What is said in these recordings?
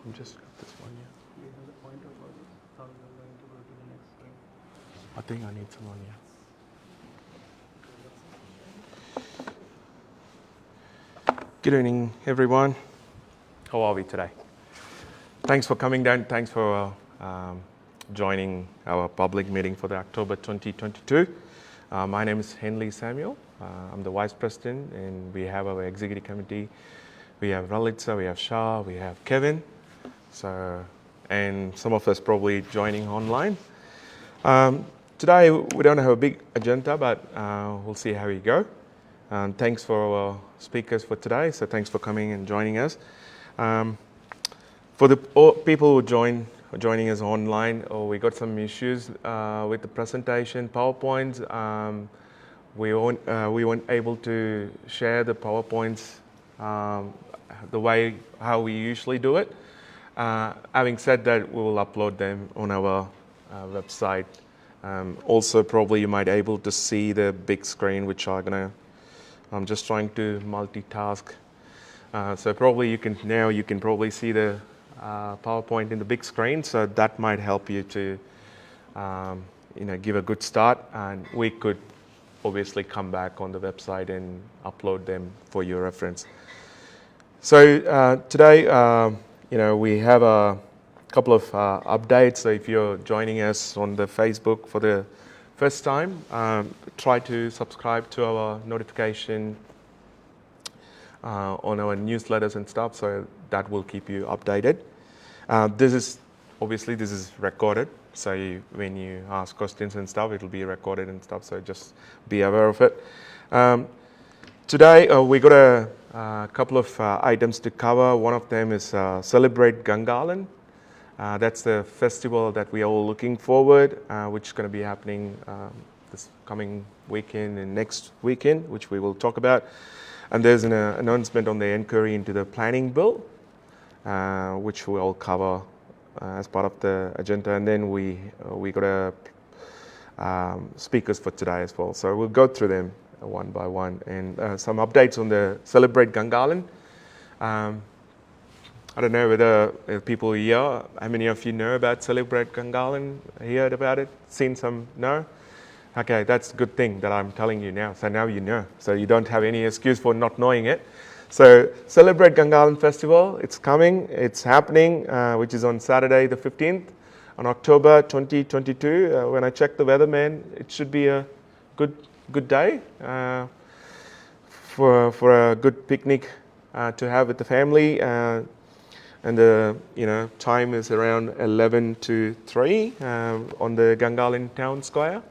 I'm just got this one, yeah. We have the point of order. How we are going to go to the next slide. I think I need someone, yeah. Good evening, everyone. How are we today? Thanks for coming down. Thanks for joining our public meeting for the October 2022. My name is Henley Samuel. I'm the Vice President, and we have our Executive Committee. We have Ralitza, we have Shah, we have Kevin. So, and some of us probably joining online. Today we don't have a big agenda, but we'll see how we go. Thanks for our speakers for today. So thanks for coming and joining us. For the people who joining us online, we got some issues with the presentation, PowerPoints. We weren't able to share the PowerPoints the way how we usually do it. Having said that, we will upload them on our website. Also, probably you might able to see the big screen, which I'm just trying to multitask. So probably you can probably see the PowerPoint in the big screen. So that might help you to give a good start, and we could obviously come back on the website and upload them for your reference. So today, we have a couple of updates. So if you're joining us on the Facebook for the first time, try to subscribe to our notification on our newsletters and stuff, so that will keep you updated. This is recorded, so when you ask questions and stuff, it will be recorded and stuff, so just be aware of it. Today we got a couple of items to cover. One of them is Celebrate Gungahlin. That's the festival that we are all looking forward, which is going to be happening this coming weekend and next weekend, which we will talk about. And there's an announcement on the inquiry into the planning bill, which we'll cover as part of the agenda. And then we got speakers for today as well. So we'll go through them one by one, and some updates on the Celebrate Gungahlin. I don't know whether people here, how many of you know about Celebrate Gungahlin, heard about it, seen some? No? Okay, that's a good thing that I'm telling you now. So now you know. So you don't have any excuse for not knowing it. So Celebrate Gungahlin Festival, it's coming, it's happening, which is on Saturday the 15th on October 2022. When I checked the weatherman, it should be a good day for a good picnic to have with the family. And the time is around 11 to 3 on the Gungahlin Town Square.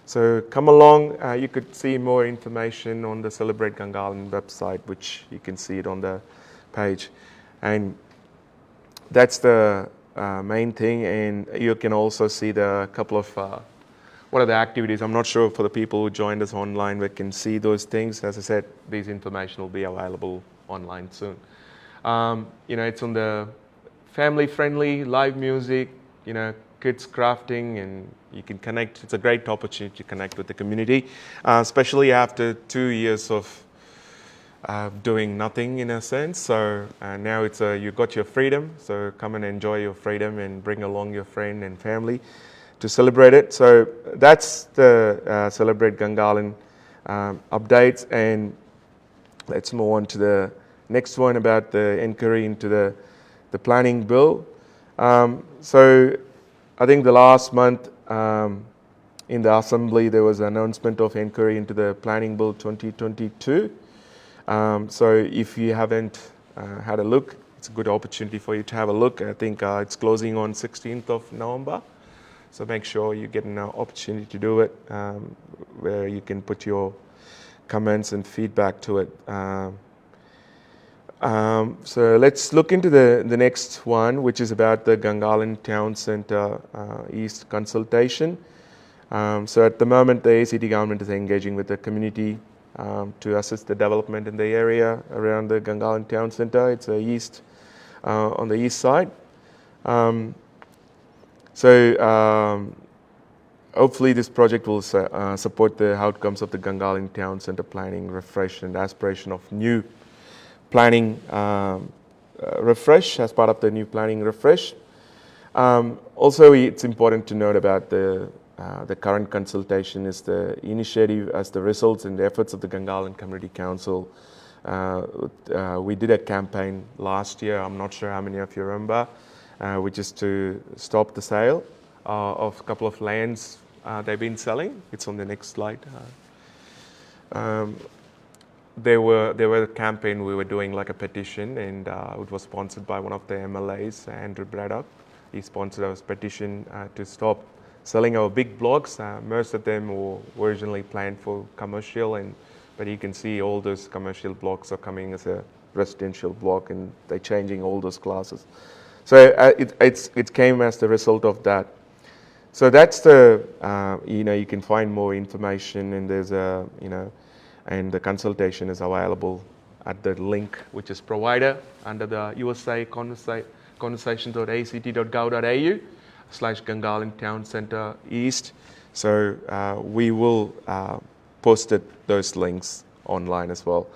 So come along. You could see more information on the Celebrate Gungahlin website, which you can see it on the page. And that's the main thing. And you can also see the couple of what are the activities. I'm not sure for the people who joined us online, we can see those things. As I said, these information will be available online soon. It's on the family-friendly live music, kids crafting, and you can connect. It's a great opportunity to connect with the community, especially after 2 years of doing nothing in a sense. So now it's you got your freedom. So come and enjoy your freedom and bring along your friend and family to celebrate it. So that's the Celebrate Gungahlin updates, and let's move on to the next one about the inquiry into the planning bill. So I think the last month in the Assembly there was an announcement of inquiry into the planning bill 2022. So if you haven't had a look, it's a good opportunity for you to have a look. I think it's closing on 16th of November. So make sure you get an opportunity to do it, where you can put your comments and feedback to it. So let's look into the next one, which is about the Gungahlin Town Centre East consultation. So at the moment, the ACT government is engaging with the community to assist the development in the area around the Gungahlin Town Centre. It's on the east side. Hopefully this project will support the outcomes of the Gungahlin Town Centre planning, refresh and aspiration of new planning refresh as part of the new planning refresh. Also, it's important to note about the current consultation is the initiative as the results and the efforts of the Gungahlin Community Council. We did a campaign last year, I'm not sure how many of you remember, which is to stop the sale of a couple of lands they've been selling. It's on the next slide. There were a campaign, we were doing like a petition, and it was sponsored by one of the MLAs, Andrew Braddock. He sponsored our petition to stop selling our big blocks. Most of them were originally planned for commercial, but you can see all those commercial blocks are coming as a residential block, and they're changing all those classes. So it came as the result of that. So that's the, you can find more information, and there's a, and the consultation is available at the link which is provided under the USA conversation.act.gov.au/Gungahlin Town Centre East. So we will post those links online as well.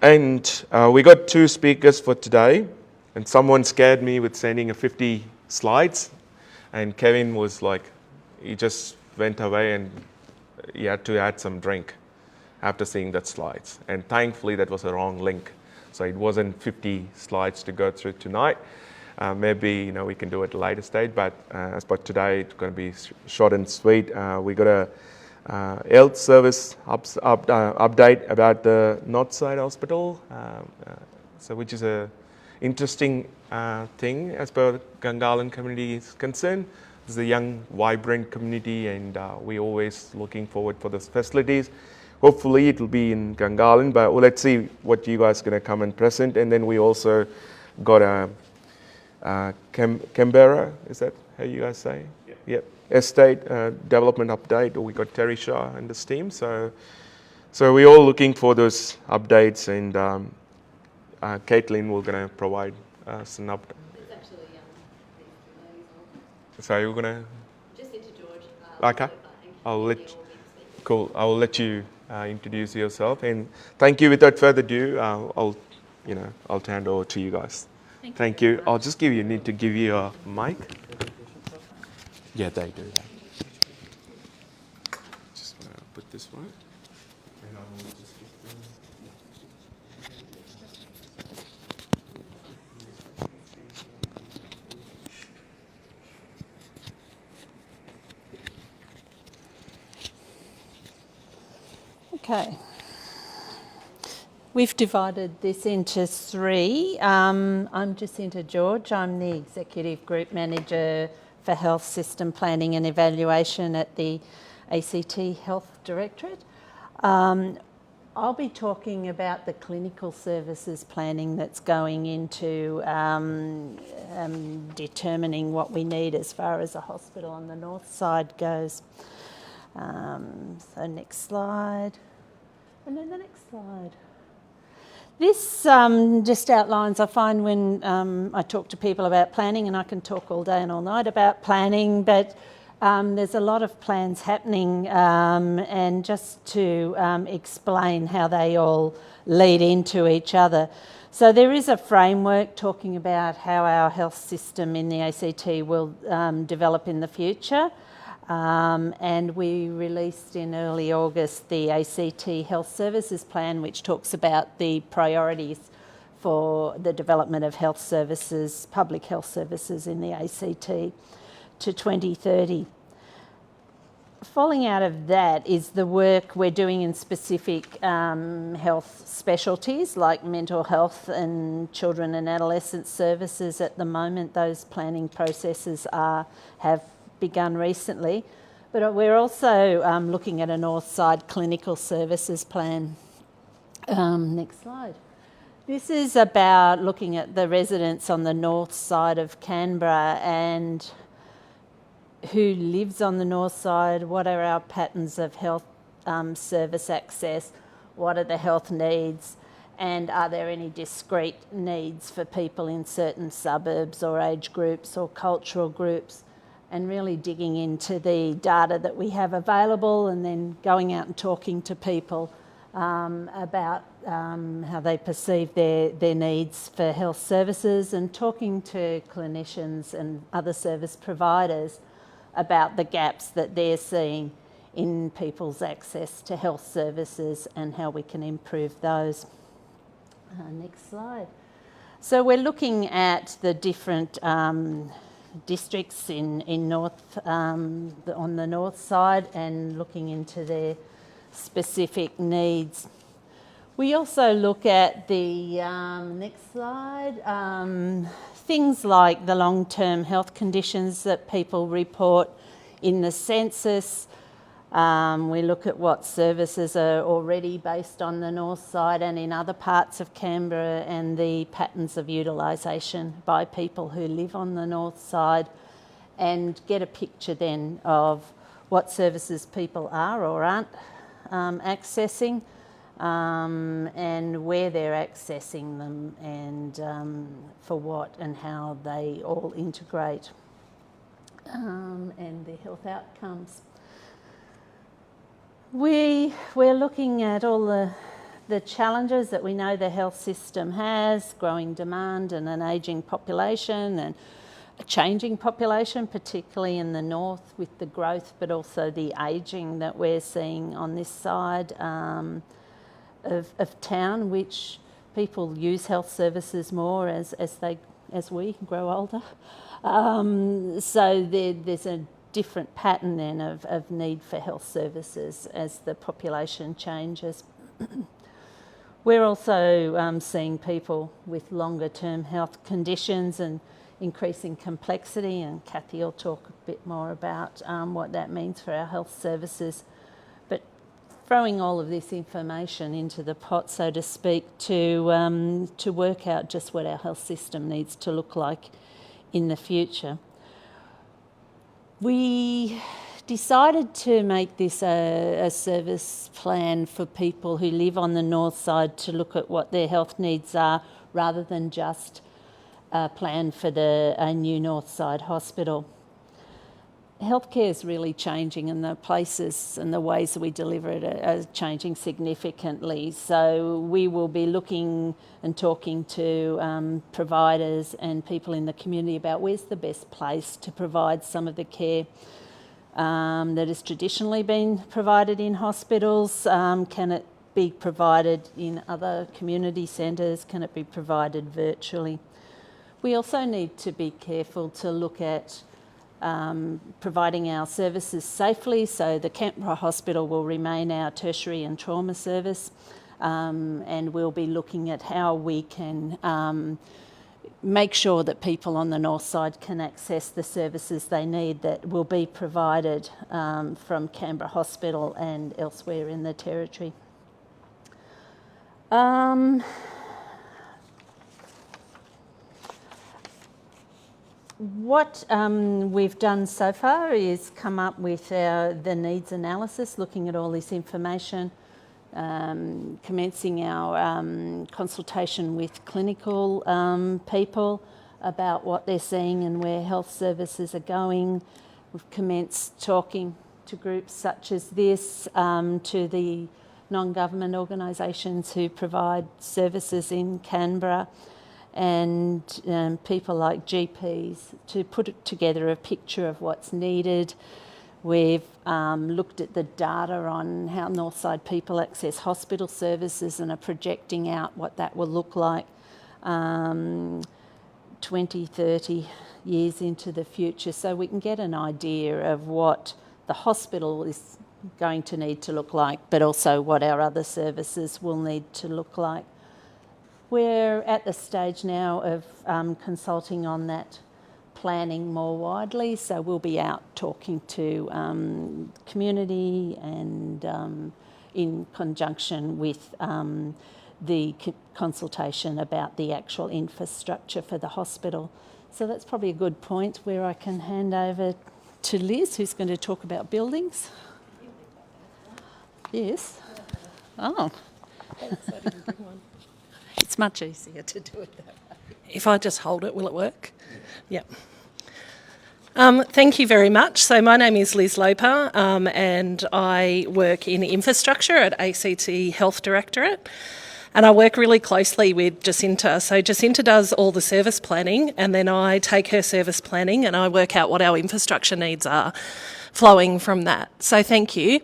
And we got 2 speakers for today, and someone scared me with sending 50 slides, and Kevin was like, he just went away and he had to add some drink after seeing that slides. And thankfully that was a wrong link. So it wasn't 50 slides to go through tonight. Maybe we can do it at a later stage, but today it's going to be short and sweet. We got a health service update about the Northside Hospital, which is a interesting thing as per Gungahlin community is concerned. It's a young, vibrant community, and we're always looking forward for those facilities. Hopefully it will be in Gungahlin, but let's see what you guys are going to come and present. And then we also got a Canberra, is that how you guys say? Yep. Estate development update. We got Terry Shaw and his team. So we're all looking for those updates, and Caitlin will going to provide us an update. It's actually So you're going to? just into George. Okay. Cool. I'll let you introduce yourself, and thank you. Without further ado, I'll turn it over to you guys. Thank you. I'll just need to give you a mic. Yeah, they do that. Just want to put this one. And I will just get them. Okay. We've divided this into 3. I'm Jacinta George. I'm the Executive Group Manager for Health System Planning and Evaluation at the ACT Health Directorate. I'll be talking about the clinical services planning that's going into determining what we need as far as a hospital on the north side goes. So next slide. And then the next slide. This just outlines, I find when I talk to people about planning, and I can talk all day and all night about planning, but there's a lot of plans happening, and just to explain how they all lead into each other. So there is a framework talking about how our health system in the ACT will develop in the future. And we released in early August the ACT Health Services Plan, which talks about the priorities for the development of health services, public health services in the ACT to 2030. Falling out of that is the work we're doing in specific health specialties like mental health and children and adolescent services. At the moment, those planning processes have begun recently, but we're also looking at a north side clinical services plan. Next slide. This is about looking at the residents on the north side of Canberra and who lives on the north side, what are our patterns of health service access, what are the health needs, and are there any discrete needs for people in certain suburbs or age groups or cultural groups, and really digging into the data that we have available and then going out and talking to people about how they perceive their needs for health services, and talking to clinicians and other service providers about the gaps that they're seeing in people's access to health services and how we can improve those. Next slide. So we're looking at the different districts in North, on the north side, and looking into their specific needs. We also look at the next slide, things like the long-term health conditions that people report in the census. We look at what services are already based on the north side and in other parts of Canberra, and the patterns of utilisation by people who live on the north side, and get a picture then of what services people are or aren't accessing, and where they're accessing them, and for what and how they all integrate, and their health outcomes. We're looking at all the challenges that we know the health system has: growing demand and an ageing population, and a changing population, particularly in the north with the growth, but also the ageing that we're seeing on this side of town, which people use health services more as we grow older. So there's a different pattern then of need for health services as the population changes. We're also seeing people with longer term health conditions and increasing complexity, and Kathy will talk a bit more about what that means for our health services. But throwing all of this information into the pot, so to speak, to work out just what our health system needs to look like in the future. We decided to make this a service plan for people who live on the north side, to look at what their health needs are, rather than just a plan for a new north side hospital. Healthcare is really changing, and the places and the ways that we deliver it are changing significantly. So we will be looking and talking to providers and people in the community about where's the best place to provide some of the care that has traditionally been provided in hospitals. Can it be provided in other community centres? Can it be provided virtually? We also need to be careful to look at providing our services safely. So the Canberra Hospital will remain our tertiary and trauma service, and we'll be looking at how we can make sure that people on the north side can access the services they need that will be provided from Canberra Hospital and elsewhere in the territory. What we've done so far is come up with the needs analysis, looking at all this information, commencing our consultation with clinical people about what they're seeing and where health services are going. We've commenced talking to groups such as this, to the non-government organisations who provide services in Canberra, and people like GPs, to put together a picture of what's needed. We've looked at the data on how Northside people access hospital services and are projecting out what that will look like 20, 30 years into the future, so we can get an idea of what the hospital is going to need to look like, but also what our other services will need to look like. We're at the stage now of consulting on that planning more widely, so we'll be out talking to community and in conjunction with the consultation about the actual infrastructure for the hospital. So that's probably a good point where I can hand over to Liz, who's going to talk about buildings. Yes. Oh. It's much easier to do it that way. If I just hold it, will it work? Yep. Thank you very much. So my name is Liz Loper and I work in infrastructure at ACT Health Directorate, and I work really closely with Jacinta. So Jacinta does all the service planning, and then I take her service planning and I work out what our infrastructure needs are flowing from that. So thank you.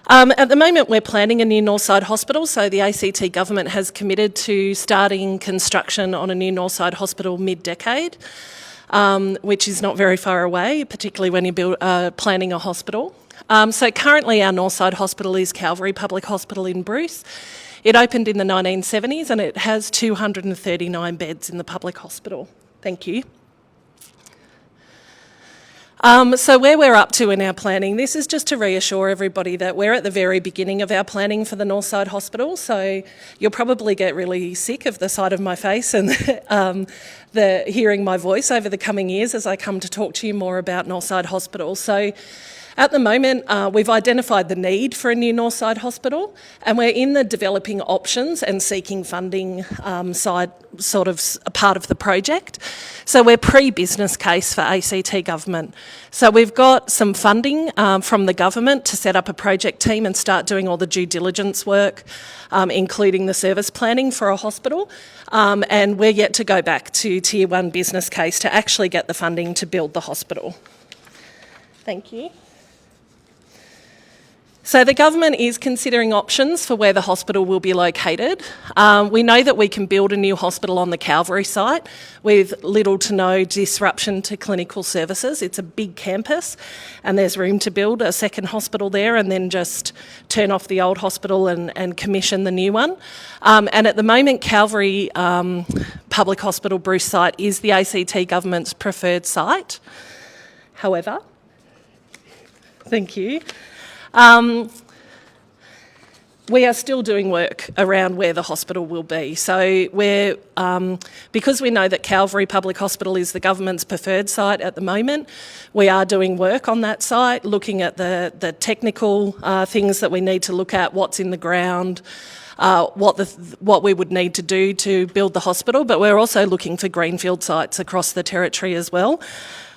At the moment we're planning a new Northside Hospital, so the ACT government has committed to starting construction on a new Northside Hospital mid-decade. Which is not very far away, particularly when you're planning a hospital. So currently our Northside Hospital is Calvary Public Hospital in Bruce. It opened in the 1970s and it has 239 beds in the public hospital. Thank you. So where we're up to in our planning, this is just to reassure everybody that we're at the very beginning of our planning for the Northside Hospital, so you'll probably get really sick of the sight of my face and the hearing my voice over the coming years as I come to talk to you more about Northside Hospital. So at the moment, we've identified the need for a new Northside Hospital, and we're in the developing options and seeking funding side, sort of a part of the project. So we're pre-business case for ACT government. So we've got some funding from the government to set up a project team and start doing all the due diligence work, including the service planning for a hospital. And we're yet to go back to Tier 1 business case to actually get the funding to build the hospital. Thank you. So the government is considering options for where the hospital will be located. We know that we can build a new hospital on the Calvary site with little to no disruption to clinical services. It's a big campus and there's room to build a second hospital there and then just turn off the old hospital and commission the new one. And at the moment, Calvary Public Hospital Bruce site is the ACT government's preferred site. However, thank you. We are still doing work around where the hospital will be. So we're, because we know that Calvary Public Hospital is the government's preferred site at the moment, we are doing work on that site, looking at the technical things that we need to look at, what's in the ground, what we would need to do to build the hospital, but we're also looking for greenfield sites across the territory as well.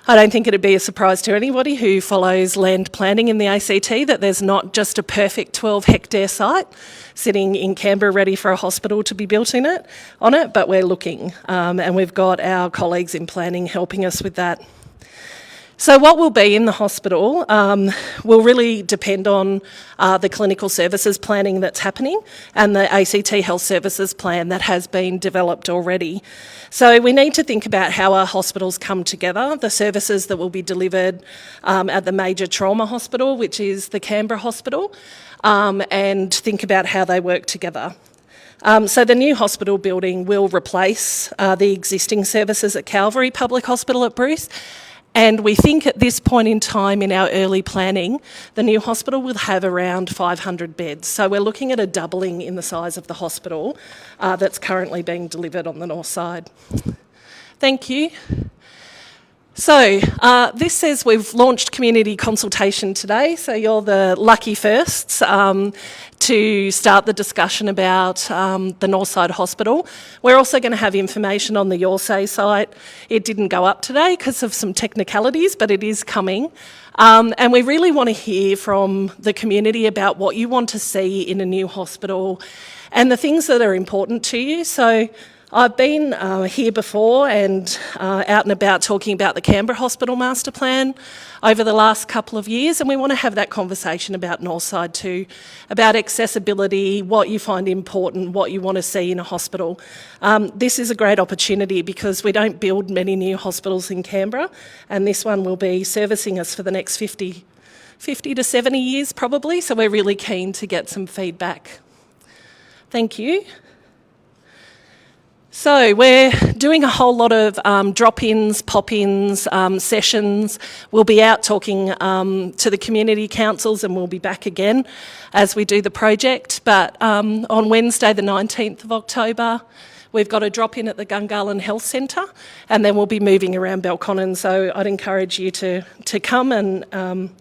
I don't think it'd be a surprise to anybody who follows land planning in the ACT that there's not just a perfect 12-hectare site sitting in Canberra ready for a hospital to be built on it, but we're looking, and we've got our colleagues in planning helping us with that. So what will be in the hospital will really depend on the clinical services planning that's happening and the ACT Health Services plan that has been developed already. So we need to think about how our hospitals come together, the services that will be delivered at the major trauma hospital, which is the Canberra Hospital, and think about how they work together. So the new hospital building will replace the existing services at Calvary Public Hospital at Bruce. And we think at this point in time in our early planning, the new hospital will have around 500 beds. So we're looking at a doubling in the size of the hospital that's currently being delivered on the north side. Thank you. So this says we've launched community consultation today, so you're the lucky firsts to start the discussion about the Northside Hospital. We're also going to have information on the Your Say site. It didn't go up today because of some technicalities, but it is coming. And we really want to hear from the community about what you want to see in a new hospital and the things that are important to you. So I've been here before and out and about talking about the Canberra Hospital Master Plan over the last couple of years, and we want to have that conversation about Northside too, about accessibility, what you find important, what you want to see in a hospital. This is a great opportunity because we don't build many new hospitals in Canberra, and this one will be servicing us for the next 50 to 70 years probably, so we're really keen to get some feedback. Thank you. So we're doing a whole lot of drop-ins, pop-ins, sessions. We'll be out talking to the community councils and we'll be back again as we do the project. But on Wednesday the 19th of October, we've got a drop-in at the Gungahlin Health Centre and then we'll be moving around Belconnen. So I'd encourage you to come and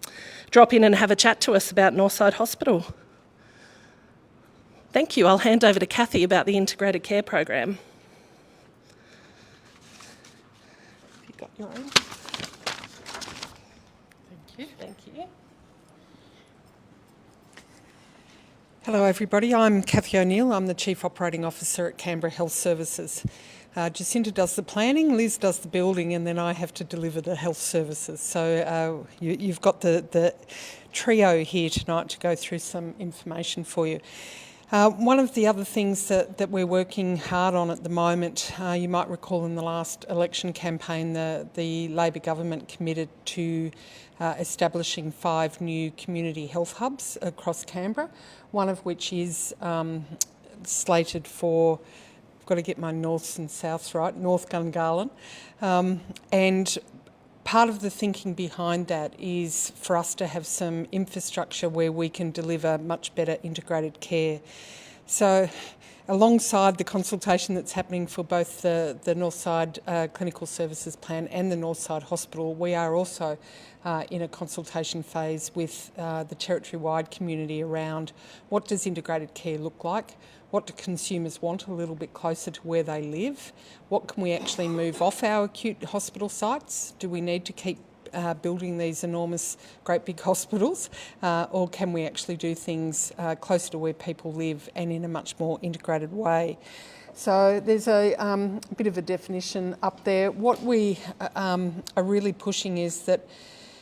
drop in and have a chat to us about Northside Hospital. Thank you. I'll hand over to Kathy about the integrated care program. Got your own. you. Thank you. Hello everybody, I'm Cathy O'Neill. I'm the Chief Operating Officer at Canberra Health Services. Jacinta does the planning, Liz does the building, and then I have to deliver the health services. So you've got the trio here tonight to go through some information for you. One of the other things that we're working hard on at the moment, you might recall in the last election campaign, the Labor government committed to establishing 5 new community health hubs across Canberra, one of which is slated for, I've got to get my norths and souths right, North Gungahlin. And part of the thinking behind that is for us to have some infrastructure where we can deliver much better integrated care. So alongside the consultation that's happening for both the Northside Clinical Services Plan and the Northside Hospital, we are also in a consultation phase with the territory-wide community around what does integrated care look like, what do consumers want a little bit closer to where they live, what can we actually move off our acute hospital sites, do we need to keep building these enormous, great big hospitals, or can we actually do things closer to where people live and in a much more integrated way? So there's a bit of a definition up there. What we are really pushing is that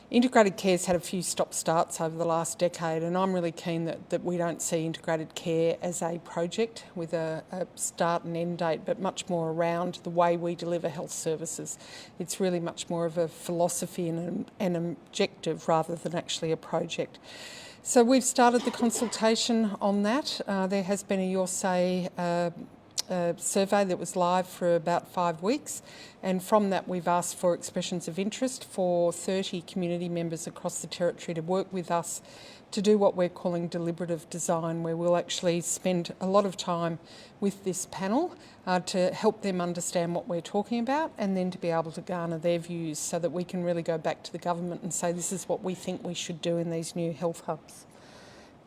integrated care's had a few stop-starts over the last decade, and I'm really keen that we don't see integrated care as a project with a start and end date, but much more around the way we deliver health services. It's really much more of a philosophy and an objective rather than actually a project. So we've started the consultation on that. There has been a Your Say survey that was live for about 5 weeks, and from that we've asked for expressions of interest for 30 community members across the territory to work with us to do what we're calling deliberative design, where we'll actually spend a lot of time with this panel to help them understand what we're talking about, and then to be able to garner their views so that we can really go back to the government and say this is what we think we should do in these new health hubs.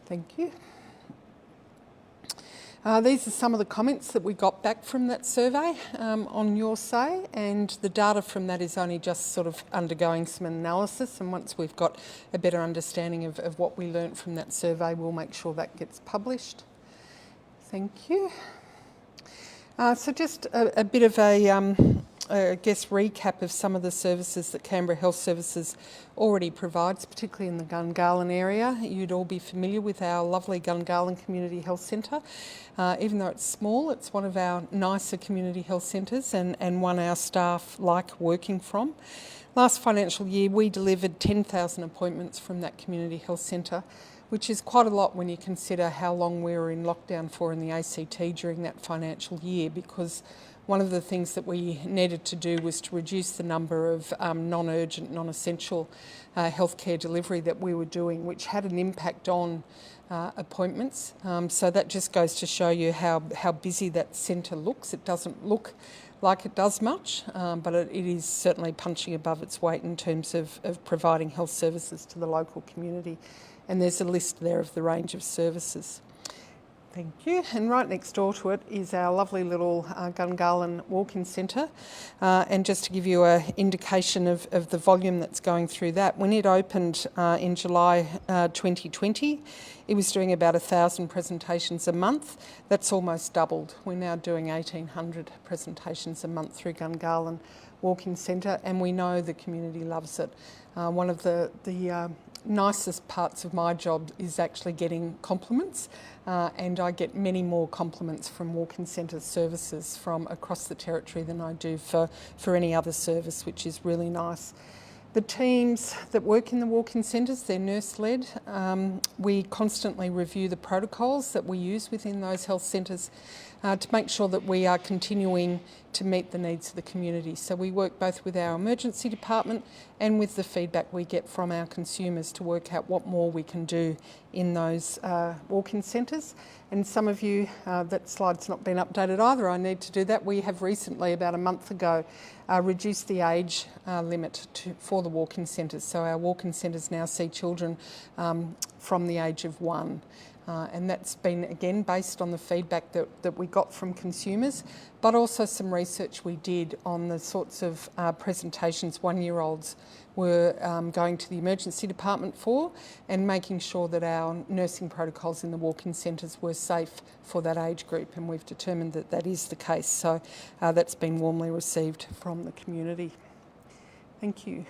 Thank you. These are some of the comments that we got back from that survey on Your Say, and the data from that is only just sort of undergoing some analysis, and once we've got a better understanding of what we learnt from that survey, we'll make sure that gets published. Thank you. So just a bit of I guess, recap of some of the services that Canberra Health Services already provides, particularly in the Gungahlin area. You'd all be familiar with our lovely Gungahlin Community Health Centre. Even though it's small, it's one of our nicer community health centres and one our staff like working from. Last financial year, we delivered 10,000 appointments from that community health centre, which is quite a lot when you consider how long we were in lockdown for in the ACT during that financial year, because one of the things that we needed to do was to reduce the number of non-urgent, non-essential healthcare delivery that we were doing, which had an impact on appointments. So that just goes to show you how busy that centre looks. It doesn't look like it does much, but it is certainly punching above its weight in terms of providing health services to the local community. And there's a list there of the range of services. Thank you. And right next door to it is our lovely little Gungahlin walk-in centre. And just to give you an indication of the volume that's going through that, when it opened in July 2020, it was doing about 1,000 presentations a month. That's almost doubled. We're now doing 1,800 presentations a month through Gungahlin Walk-in Centre, and we know the community loves it. One of the nicest parts of my job is actually getting compliments, and I get many more compliments from walk-in centre services from across the territory than I do for any other service, which is really nice. The teams that work in the walk-in centres, they're nurse-led. We constantly review the protocols that we use within those health centres to make sure that we are continuing to meet the needs of the community. So we work both with our emergency department and with the feedback we get from our consumers to work out what more we can do in those walk-in centres. And some of you, that slide's not been updated either, I need to do that. We have recently, about a month ago, reduced the age limit for the walk-in centres. So our walk-in centres now see children from the age of 1. And that's been, again, based on the feedback that we got from consumers, but also some research we did on the sorts of presentations 1-year-olds were going to the emergency department for, and making sure that our nursing protocols in the walk-in centres were safe for that age group, and we've determined that that is the case. So that's been warmly received from the community. Thank you.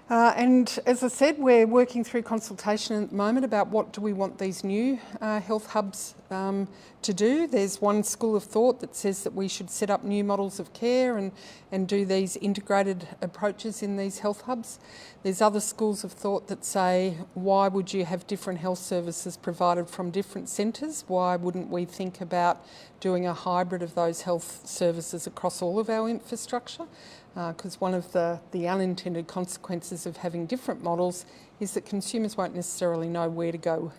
And as I said, we're working through consultation at the moment about what do we want these new health hubs to do. There's one school of thought that says that we should set up new models of care and do these integrated approaches in these health hubs. There's other schools of thought that say, why would you have different health services provided from different centres? Why wouldn't we think about doing a hybrid of those health services across all of our infrastructure? Because one of the unintended consequences of having different models is that consumers won't necessarily know where to go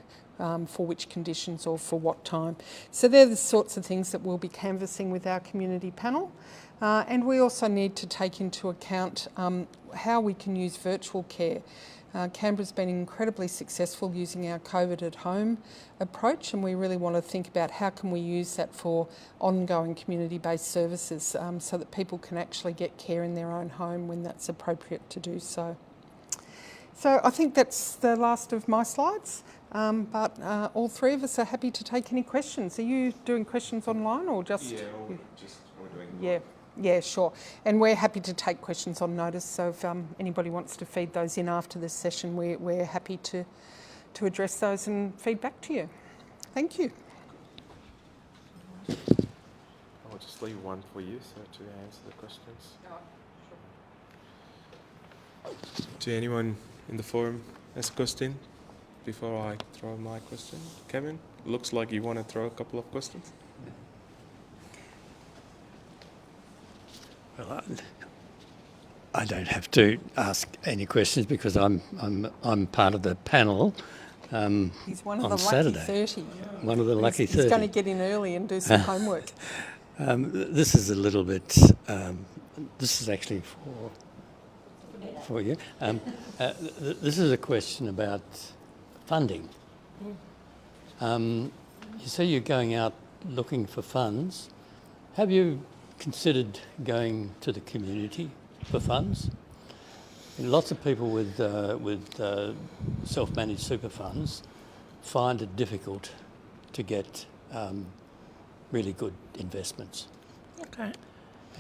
for which conditions or for what time. So they're the sorts of things that we'll be canvassing with our community panel. And we also need to take into account how we can use virtual care. Canberra's been incredibly successful using our COVID at home approach, and we really want to think about how can we use that for ongoing community-based services so that people can actually get care in their own home when that's appropriate to do so. So I think that's the last of my slides, but all three of us are happy to take any questions. Are you doing questions online or just... Yeah, we're doing... Yeah. Yeah, sure. And we're happy to take questions on notice, so if anybody wants to feed those in after this session, we're happy to address those and feed back to you. Thank you. I'll just leave one for you to answer the questions. To anyone in the forum has a question before I throw my question? Kevin, looks like you want to throw a couple of questions. Well, I don't have to ask any questions because I'm part of the panel He's one of on the Saturday. lucky 30. One of the lucky 30. He's going to get in early and do some homework. This is a little bit. This is actually for you. This is a question about funding. You say you're going out looking for funds. Have you considered going to the community for funds? And lots of people with self-managed super funds find it difficult to get really good investments. Okay.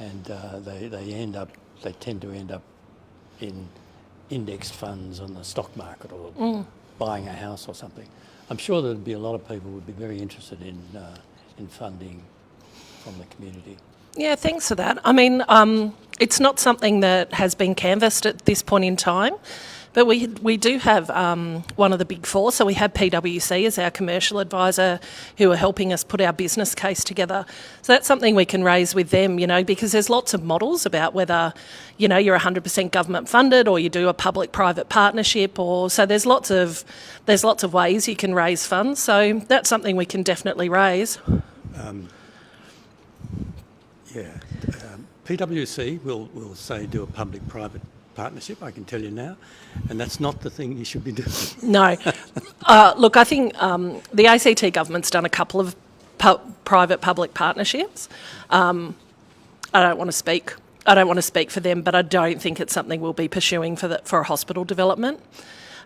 And they tend to end up in indexed funds on the stock market or buying a house or something. I'm sure there'd be a lot of people who would be very interested in funding from the community. Yeah, thanks for that. I mean, it's not something that has been canvassed at this point in time, but we do have one of the big four. So we have PwC as our commercial advisor who are helping us put our business case together. So that's something we can raise with them, because there's lots of models about whether, you're 100% government funded or you do a public-private partnership, so there's lots of ways you can raise funds. So that's something we can definitely raise. PwC will say do a public-private partnership, I can tell you now, and that's not the thing you should be doing. No. Look, I think the ACT government's done a couple of private-public partnerships. I don't want to speak for them, but I don't think it's something we'll be pursuing for a hospital development.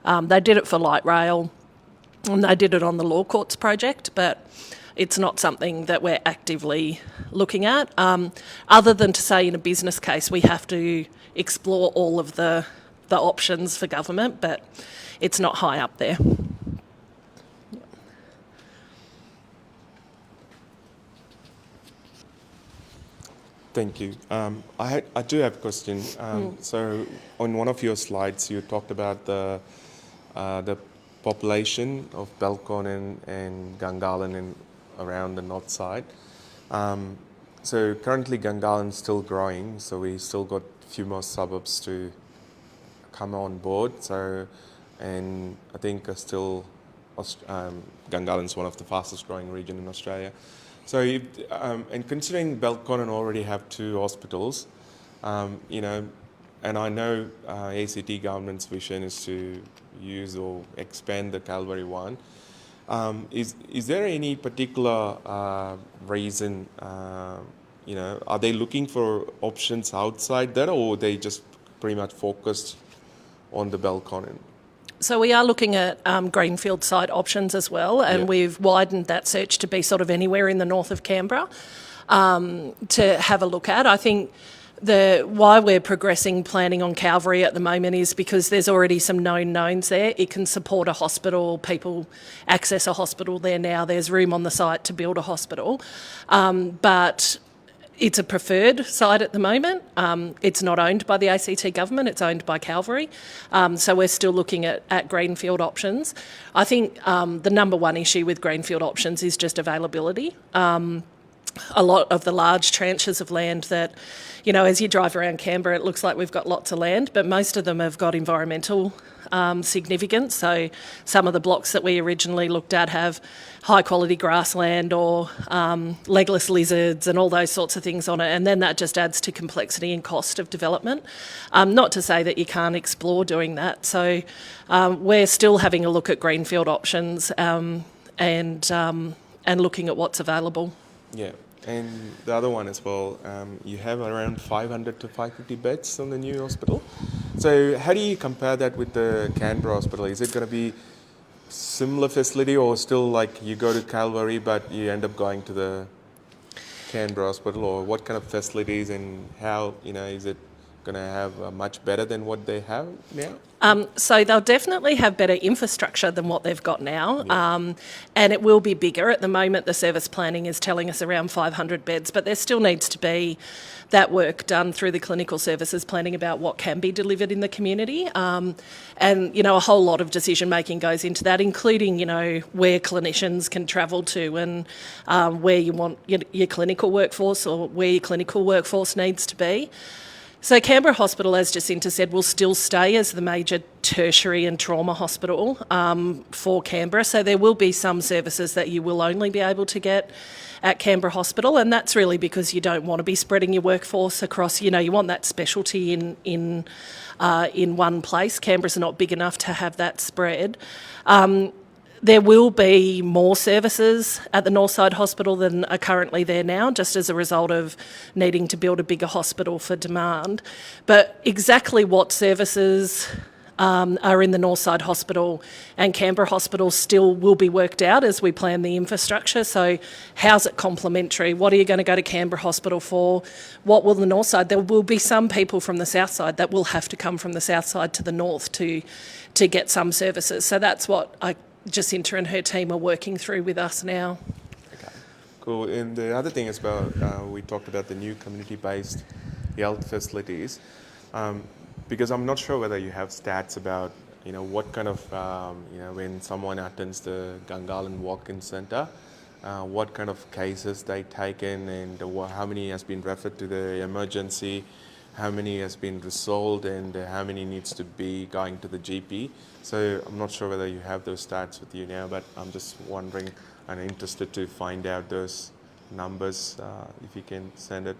They did it for light rail, and they did it on the Law Courts project, but it's not something that we're actively looking at, other than to say in a business case we have to explore all of the options for government, but it's not high up there. Thank you. I do have a question. So on one of your slides, you talked about the population of Belconnen and Gungahlin and around the north side. So currently Gungahlin is still growing, so we still got a few more suburbs to come on board. So, and I think Gungahlin is one of the fastest growing region in Australia. So, and considering Belconnen already have 2 hospitals, and I know ACT government's vision is to use or expand the Calvary one. Is there any particular reason? Are they looking for options outside that, or they just pretty much focused on the Belconnen? So we are looking at greenfield site options as well, and we've widened that search to be sort of anywhere in the north of Canberra to have a look at. I think why we're progressing planning on Calvary at the moment is because there's already some known knowns there. It can support a hospital, people access a hospital there now. There's room on the site to build a hospital, but it's a preferred site at the moment. It's not owned by the ACT government, it's owned by Calvary. So we're still looking at greenfield options. I think the number one issue with greenfield options is just availability. A lot of the large tranches of land that, as you drive around Canberra, it looks like we've got lots of land, but most of them have got environmental significance. So some of the blocks that we originally looked at have high quality grassland or legless lizards and all those sorts of things on it, and then that just adds to complexity and cost of development. Not to say that you can't explore doing that. So we're still having a look at greenfield options and looking at what's available. Yeah, and the other one as well, you have around 500 to 550 beds on the new hospital. So how do you compare that with the Canberra hospital? Is it going to be similar facility, or still like you go to Calvary but you end up going to the Canberra hospital, or what kind of facilities, and how, is it going to have much better than what they have now? So they'll definitely have better infrastructure than what they've got now, and it will be bigger. At the moment, the service planning is telling us around 500 beds, but there still needs to be that work done through the clinical services planning about what can be delivered in the community. And, a whole lot of decision making goes into that, including, where clinicians can travel to and where you want your clinical workforce, or where your clinical workforce needs to be. So Canberra Hospital, as Jacinta said, will still stay as the major tertiary and trauma hospital for Canberra. So there will be some services that you will only be able to get at Canberra Hospital, and that's really because you don't want to be spreading your workforce across. You want that specialty in one place. Canberra's not big enough to have that spread. There will be more services at the Northside Hospital than are currently there now, just as a result of needing to build a bigger hospital for demand. But exactly what services are in the Northside Hospital and Canberra Hospital still will be worked out as we plan the infrastructure. So how's it complementary? What are you going to go to Canberra Hospital for? What will the Northside? There will be some people from the south side that will have to come from the south side to the north to get some services. So that's what Jacinta and her team are working through with us now. Okay, cool. And the other thing is about, we talked about the new community-based health facilities, because I'm not sure whether you have stats about, what kind of, when someone attends the Gungahlin Walk-in Centre, what kind of cases they take in, and how many has been referred to the emergency, how many has been resolved, and how many needs to be going to the GP. So I'm not sure whether you have those stats with you now, but I'm just wondering and interested to find out those numbers, if you can send it.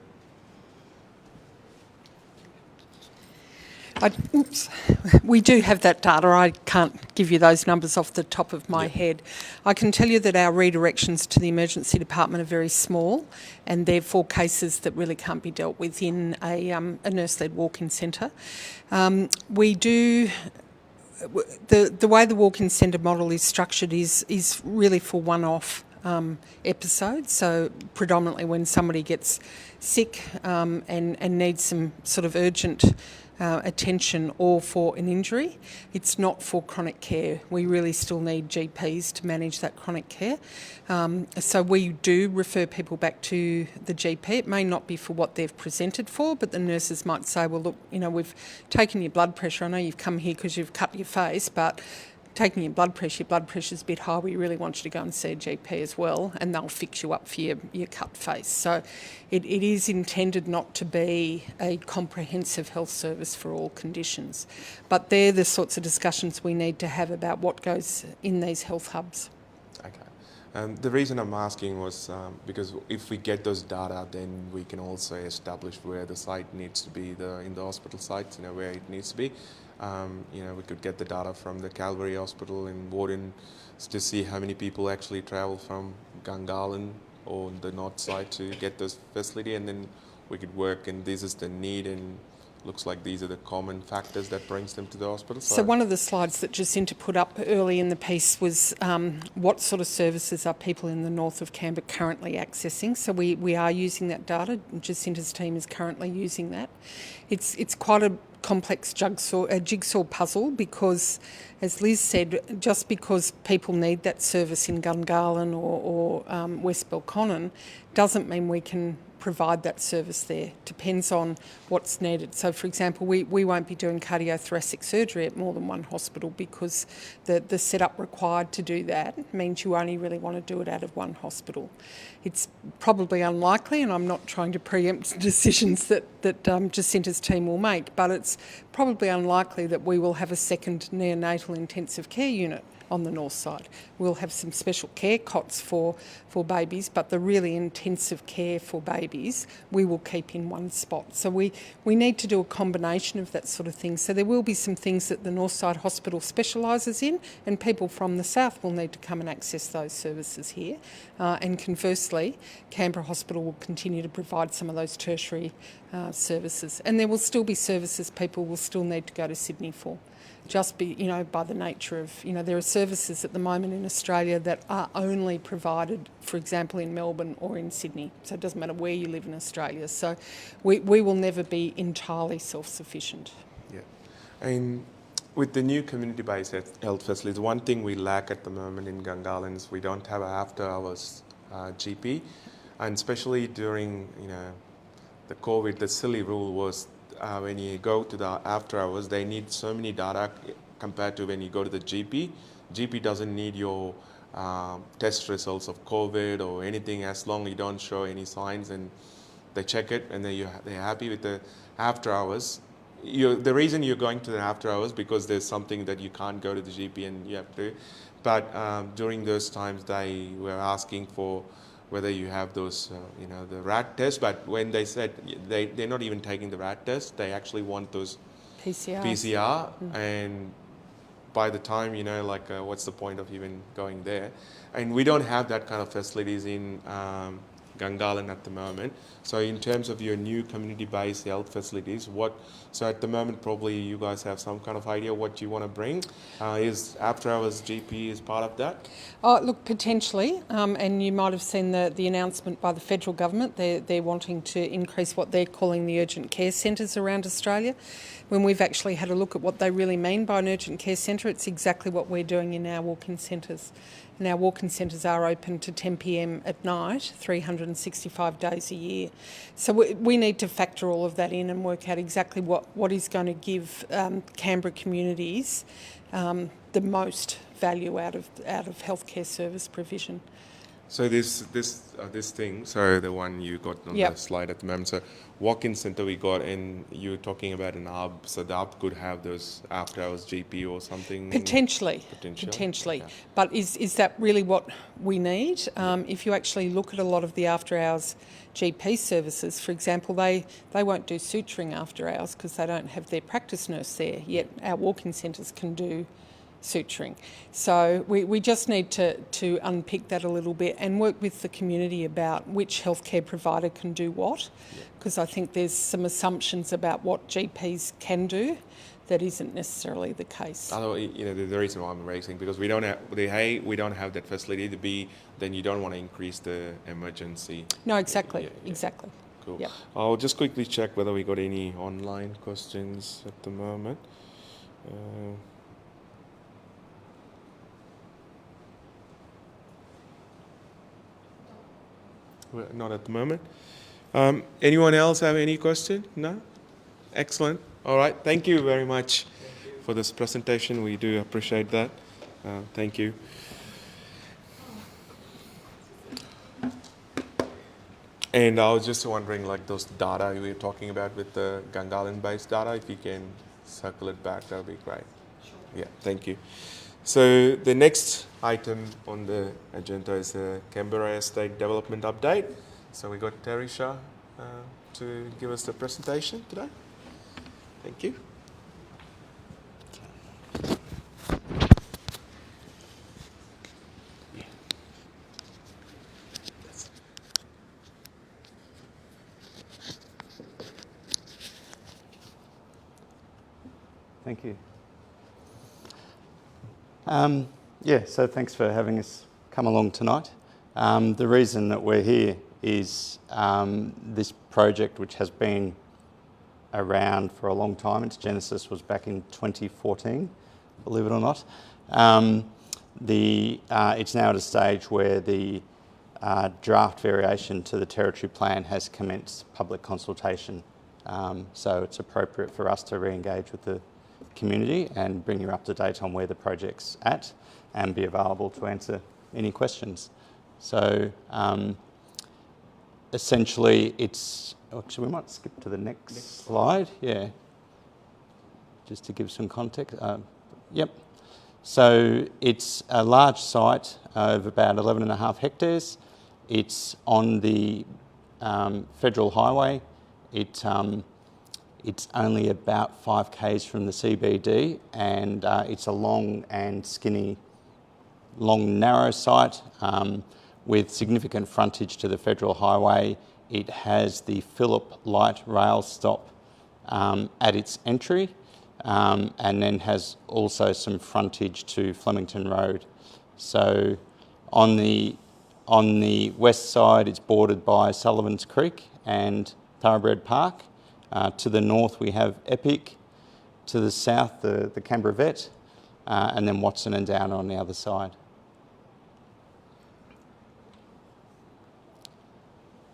We do have that data. I can't give you those numbers off the top of my head. I can tell you that our redirections to the emergency department are very small, and therefore cases that really can't be dealt with in a nurse-led walk-in centre. We do. The way the walk-in centre model is structured is really for one-off episodes. So predominantly when somebody gets sick and needs some sort of urgent attention, or for an injury. It's not for chronic care. We really still need GPs to manage that chronic care. So we do refer people back to the GP. It may not be for what they've presented for, but the nurses might say, well, look, we've taken your blood pressure. I know you've come here because you've cut your face, but taking your blood pressure's a bit high, we really want you to go and see a GP as well, and they'll fix you up for your cut face. So it is intended not to be a comprehensive health service for all conditions. But they're the sorts of discussions we need to have about what goes in these health hubs. Okay. The reason I'm asking was because if we get those data, then we can also establish where the site needs to be, in the hospital sites, where it needs to be. we could get the data from the Calvary Hospital in Warden to see how many people actually travel from Gungahlin or the north side to get this facility, and then we could work, and this is the need, and looks like these are the common factors that brings them to the hospital. So one of the slides that Jacinta put up early in the piece was what sort of services are people in the north of Canberra currently accessing. So we are using that data. Jacinta's team is currently using that. It's quite a complex jigsaw puzzle because, as Liz said, just because people need that service in Gungahlin or West Belconnen doesn't mean we can provide that service there. Depends on what's needed. So, for example, we won't be doing cardiothoracic surgery at more than one hospital because the setup required to do that means you only really want to do it out of one hospital. It's probably unlikely, and I'm not trying to preempt decisions that Jacinta's team will make, but it's probably unlikely that we will have a second neonatal intensive care unit on the north side. We'll have some special care cots for babies, but the really intensive care for babies we will keep in one spot. So we need to do a combination of that sort of thing. So there will be some things that the north side hospital specialises in, and people from the south will need to come and access those services here. And conversely, Canberra Hospital will continue to provide some of those tertiary services. And there will still be services people will still need to go to Sydney for. Just by the nature of, there are services at the moment in Australia that are only provided, for example, in Melbourne or in Sydney. So it doesn't matter where you live in Australia. So we will never be entirely self-sufficient. Yeah. And with the new community-based health facilities, one thing we lack at the moment in Gungahlin is we don't have an after-hours GP. And especially during, the COVID, the silly rule was when you go to the after hours, they need so many data compared to when you go to the GP. GP doesn't need your test results of COVID or anything as long as you don't show any signs, and they check it and they're happy with the after hours. The reason you're going to the after hours because there's something that you can't go to the GP and you have to. But during those times, they were asking for whether you have those, the rat tests. But when they said they're not even taking the rat test, they actually want those PCR. And by the time, what's the point of even going there? And we don't have that kind of facilities in Gungahlin at the moment. So in terms of your new community-based health facilities, so at the moment probably you guys have some kind of idea what you want to bring. Is after hours GP is part of that? Oh, look, potentially, and you might have seen the announcement by the federal government. They're wanting to increase what they're calling the urgent care centres around Australia. When we've actually had a look at what they really mean by an urgent care centre, it's exactly what we're doing in our walk-in centres. And our walk-in centres are open to 10 p.m. at night, 365 days a year. So we need to factor all of that in and work out exactly what is going to give Canberra communities the most value out of healthcare service provision. So this thing, so the one you got on the slide at the moment, so walk-in centre we got, and you're talking about an hub, so the hub could have those after-hours GP or something? Potentially. Okay. But is that really what we need? If you actually look at a lot of the after-hours GP services, for example, they won't do suturing after hours because they don't have their practice nurse there, yet our walk-in centres can do suturing. So we just need to unpick that a little bit and work with the community about which healthcare provider can do what, because I think there's some assumptions about what GPs can do that isn't necessarily the case. The reason why I'm raising, because we don't have that facility to be, then you don't want to increase the emergency. No, exactly. Exactly. Cool. Yep. I'll just quickly check whether we got any online questions at the moment. Well, not at the moment. Anyone else have any question? No? Excellent. All right. Thank you very much for this presentation. We do appreciate that. Thank you. And I was just wondering, those data you were talking about with the Gungahlin-based data, if you can circle it back, that would be great. Sure. Yeah, thank you. So the next item on the agenda is the Canberra Estate Development Update. So we got Terisha to give us the presentation today. Thank you. Thank you. So thanks for having us come along tonight. The reason that we're here is this project, which has been around for a long time. Its genesis was back in 2014, believe it or not. It's now at a stage where the draft variation to the territory plan has commenced public consultation. So it's appropriate for us to re-engage with the community and bring you up to date on where the project's at and be available to answer any questions. So essentially actually we might skip to the next slide, yeah, just to give some context. Yep. So it's a large site of about 11.5 hectares. It's on the Federal Highway. It's only about 5 k's from the CBD, and it's a long and skinny, narrow site with significant frontage to the Federal Highway. It has the Phillip Light Rail stop at its entry, and then has also some frontage to Flemington Road. So on the west side, it's bordered by Sullivan's Creek and Thoroughbred Park. To the north, we have Epic. To the south, the Canberra Vet, and then Watson and Downer on the other side.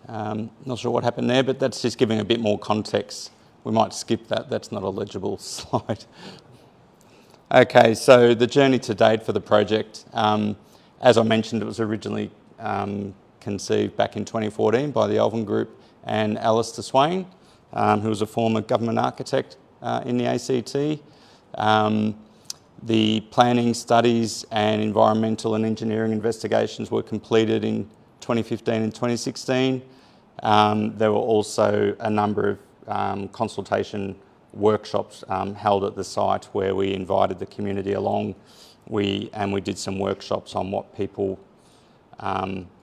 Not sure what happened there, but that's just giving a bit more context. We might skip that. That's not a legible slide. Okay, so the journey to date for the project. As I mentioned, it was originally conceived back in 2014 by the Alvin Group and Alistair Swain, who was a former government architect in the ACT. The planning studies and environmental and engineering investigations were completed in 2015 and 2016. There were also a number of consultation workshops held at the site where we invited the community along. We did some workshops on what people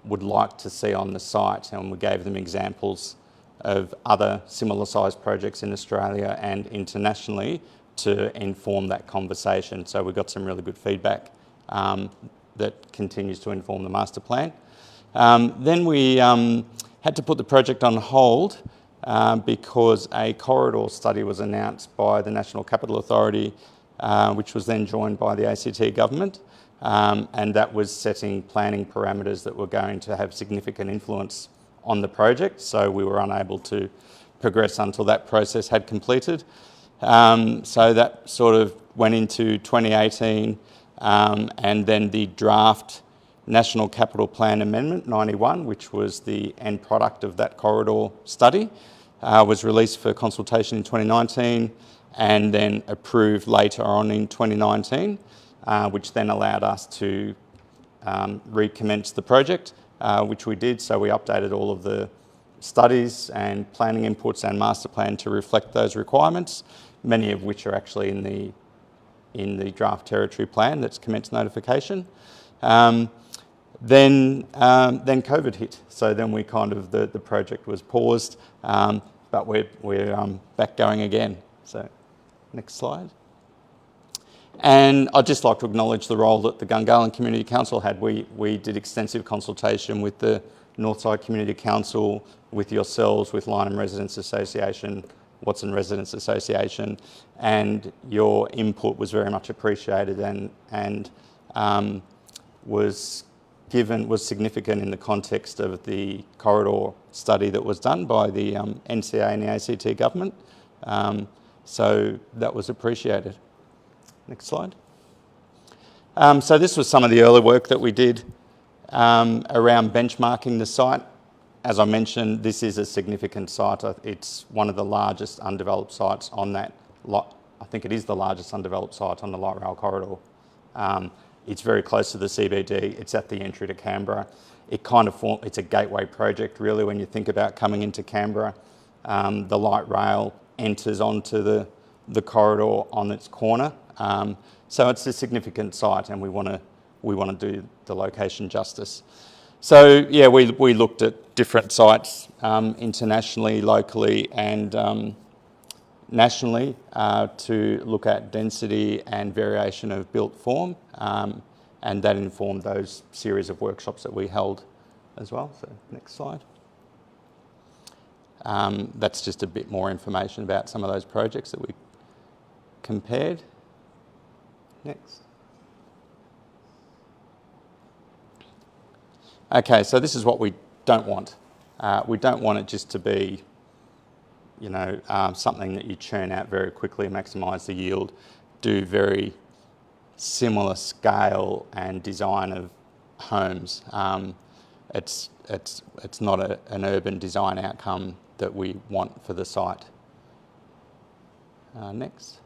would like to see on the site, and we gave them examples of other similar sized projects in Australia and internationally to inform that conversation. So we got some really good feedback that continues to inform the master plan. Then we had to put the project on hold because a corridor study was announced by the National Capital Authority, which was then joined by the ACT government, and that was setting planning parameters that were going to have significant influence on the project, so we were unable to progress until that process had completed. So that sort of went into 2018, and then the draft National Capital Plan Amendment 91, which was the end product of that corridor study, was released for consultation in 2019 and then approved later on in 2019, which then allowed us to recommence the project, which we did. So we updated all of the studies and planning inputs and master plan to reflect those requirements, many of which are actually in the draft territory plan that's commenced notification. Then COVID hit, so then we the project was paused, but we're back going again. So next slide. And I'd just like to acknowledge the role that the Gungahlin Community Council had. We did extensive consultation with the Northside Community Council, with yourselves, with Lynham Residents Association, Watson Residents Association, and your input was very much appreciated and was significant in the context of the corridor study that was done by the NCA and the ACT government. So that was appreciated. Next slide. So this was some of the early work that we did around benchmarking the site. As I mentioned, this is a significant site. It's one of the largest undeveloped sites on that lot. I think it is the largest undeveloped site on the light rail corridor. It's very close to the CBD. It's at the entry to Canberra. It's a gateway project, really, when you think about coming into Canberra. The light rail enters onto the corridor on its corner. So it's a significant site, and we want to do the location justice. So yeah, we looked at different sites internationally, locally, and nationally to look at density and variation of built form, and that informed those series of workshops that we held as well. So next slide. That's just a bit more information about some of those projects that we compared. Next. Okay, so this is what we don't want. We don't want it just to be, you know, something that you churn out very quickly, maximise the yield, do very similar scale and design of homes. It's not an urban design outcome that we want for the site. Next.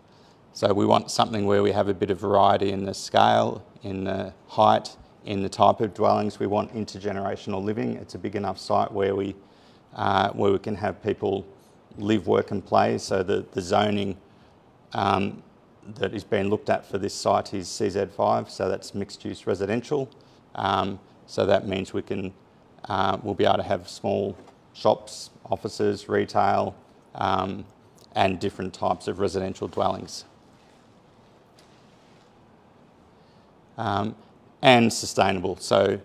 So we want something where we have a bit of variety in the scale, in the height, in the type of dwellings. We want intergenerational living. It's a big enough site where we can have people live, work and play. So the zoning that is being looked at for this site is CZ5, so that's mixed use residential. So that means we can, we'll be able to have small shops, offices, retail, and different types of residential dwellings. And sustainable. So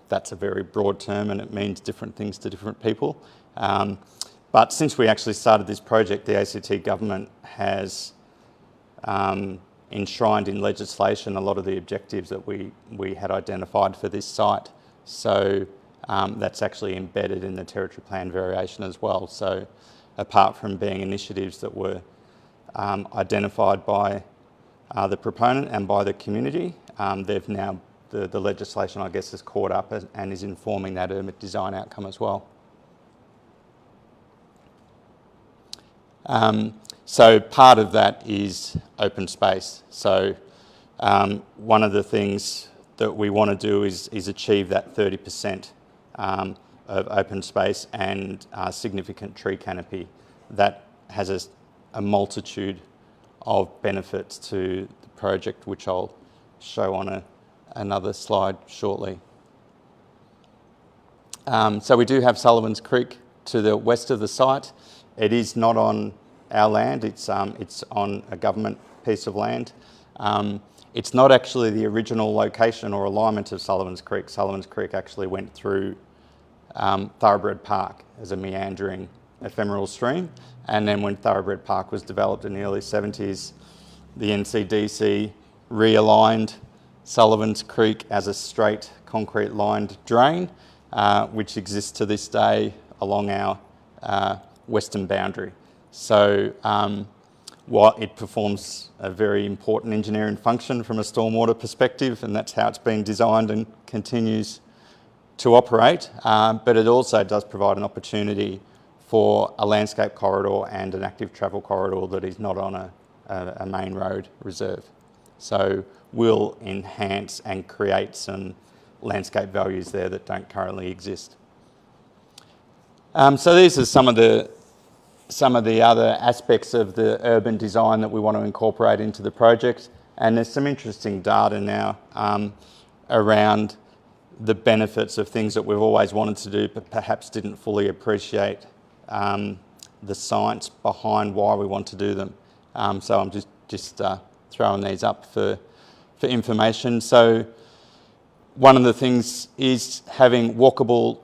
that's a very broad term and it means different things to different people. But since we actually started this project, the ACT government has enshrined in legislation a lot of the objectives that we had identified for this site. So that's actually embedded in the territory plan variation as well. So apart from being initiatives that were identified by the proponent and by the community, they've now, the legislation I guess has caught up and is informing that urban design outcome as well. So part of that is open space. So one of the things that we want to do is achieve that 30% of open space and significant tree canopy. That has a multitude of benefits to the project, which I'll show on another slide shortly. So we do have Sullivan's Creek to the west of the site. It is not on our land, it's on a government piece of land. It's not actually the original location or alignment of Sullivan's Creek. Sullivan's Creek actually went through Thoroughbred Park as a meandering ephemeral stream, and then when Thoroughbred Park was developed in the early 70s, the NCDC realigned Sullivan's Creek as a straight concrete lined drain, which exists to this day along our western boundary. So while it performs a very important engineering function from a stormwater perspective, and that's how it's been designed and continues to operate, but it also does provide an opportunity for a landscape corridor and an active travel corridor that is not on a main road reserve. So we'll enhance and create some landscape values there that don't currently exist. So these are some of the other aspects of the urban design that we want to incorporate into the project, and there's some interesting data now around the benefits of things that we've always wanted to do but perhaps didn't fully appreciate the science behind why we want to do them. So I'm just throwing these up for information. So one of the things is having walkable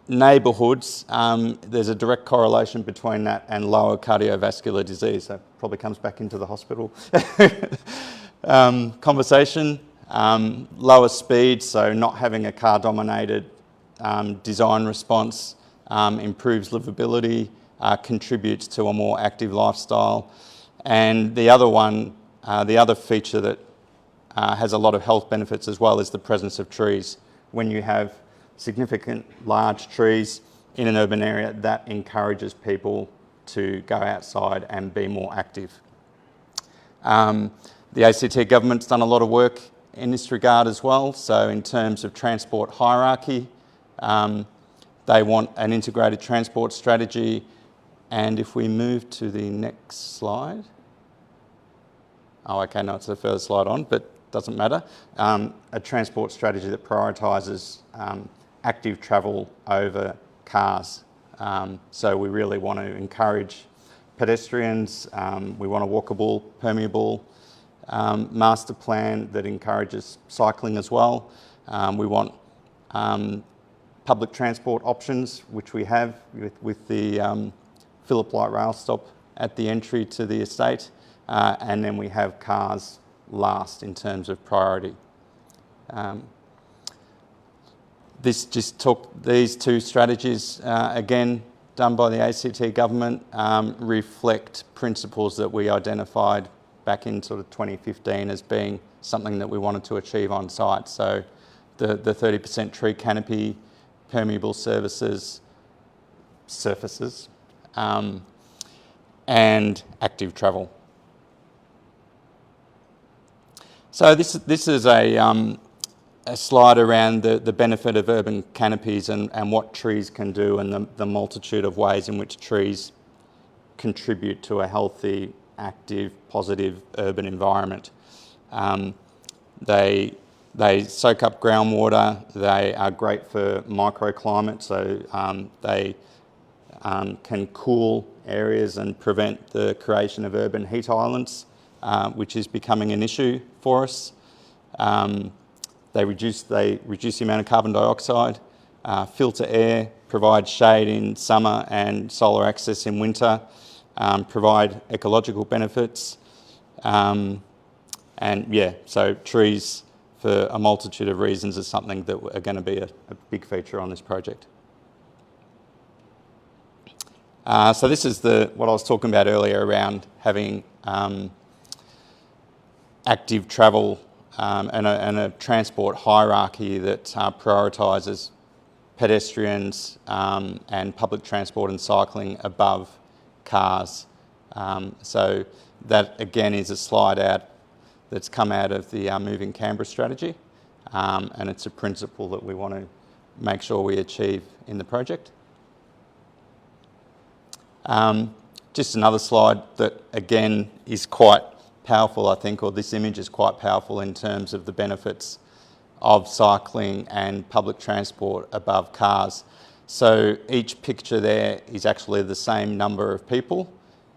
neighbourhoods. There's a direct correlation between that and lower cardiovascular disease. That probably comes back into the hospital conversation. Lower speed, so not having a car-dominated design response improves livability, contributes to a more active lifestyle. And the other one, the other feature that has a lot of health benefits as well is the presence of trees. When you have significant large trees in an urban area, that encourages people to go outside and be more active. The ACT government's done a lot of work in this regard as well. So in terms of transport hierarchy, they want an integrated transport strategy. And if we move to the next slide. Oh, okay, no, it's the further slide on, but doesn't matter. A transport strategy that prioritises active travel over cars. So we really want to encourage pedestrians. We want a walkable, permeable master plan that encourages cycling as well. We want public transport options, which we have with the Phillip Light Rail stop at the entry to the estate, and then we have cars last in terms of priority. These two strategies, again, done by the ACT government, reflect principles that we identified back in sort of 2015 as being something that we wanted to achieve on site. So the 30% tree canopy, permeable surfaces, and active travel. So this is a slide around the benefit of urban canopies and what trees can do, and the multitude of ways in which trees contribute to a healthy, active, positive urban environment. They soak up groundwater. They are great for microclimate, so they can cool areas and prevent the creation of urban heat islands, which is becoming an issue for us. They reduce the amount of carbon dioxide, filter air, provide shade in summer and solar access in winter, provide ecological benefits, and yeah, so trees for a multitude of reasons is something that are going to be a big feature on this project. So this is what I was talking about earlier around having active travel and a transport hierarchy that prioritises pedestrians and public transport and cycling above cars. So that again is a slide out that's come out of the Moving Canberra strategy, and it's a principle that we want to make sure we achieve in the project. Just another slide that again is quite powerful, I think, or this image is quite powerful in terms of the benefits of cycling and public transport above cars. So each picture there is actually the same number of people.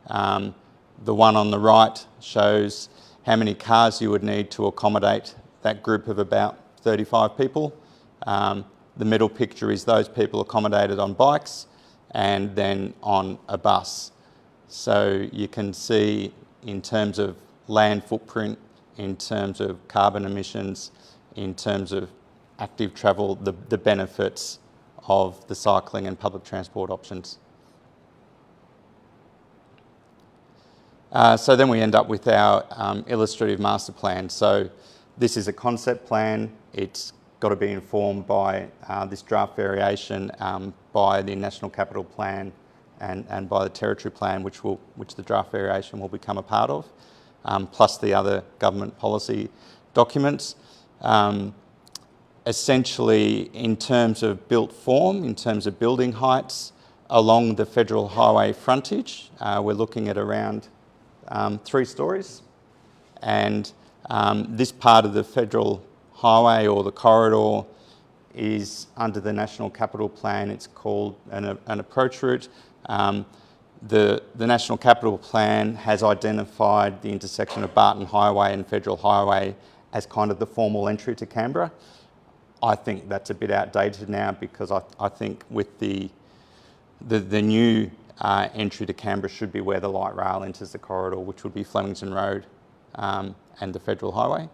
The one on the right shows how many cars you would need to accommodate that group of about 35 people. The middle picture is those people accommodated on bikes and then on a bus. So you can see in terms of land footprint, in terms of carbon emissions, in terms of active travel, the benefits of the cycling and public transport options. So then we end up with our illustrative master plan. So this is a concept plan. It's got to be informed by this draft variation by the National Capital Plan and by the Territory Plan, which the draft variation will become a part of, plus the other government policy documents. Essentially, in terms of built form, in terms of building heights, along the federal highway frontage, we're looking at around 3 stories. And this part of the federal highway or the corridor is under the National Capital Plan. It's called an approach route. The National Capital Plan has identified the intersection of Barton Highway and Federal Highway as kind of the formal entry to Canberra. I think that's a bit outdated now, because I think with the new entry to Canberra should be where the light rail enters the corridor, which would be Flemington Road and the Federal Highway.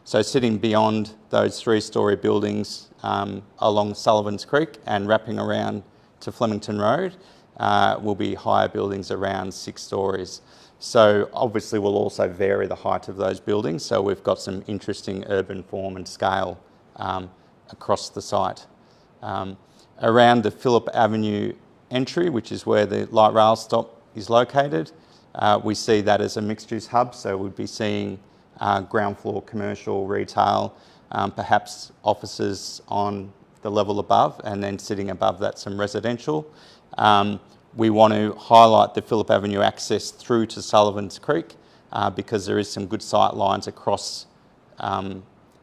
So sitting beyond those 3-storey buildings along Sullivan's Creek and wrapping around to Flemington Road will be higher buildings around 6 stories. So obviously we'll also vary the height of those buildings, so we've got some interesting urban form and scale across the site. Around the Phillip Avenue entry, which is where the light rail stop is located, we see that as a mixed-use hub, so we'd be seeing ground floor commercial, retail, perhaps offices on the level above, and then sitting above that some residential. We want to highlight the Phillip Avenue access through to Sullivan's Creek because there is some good sight lines across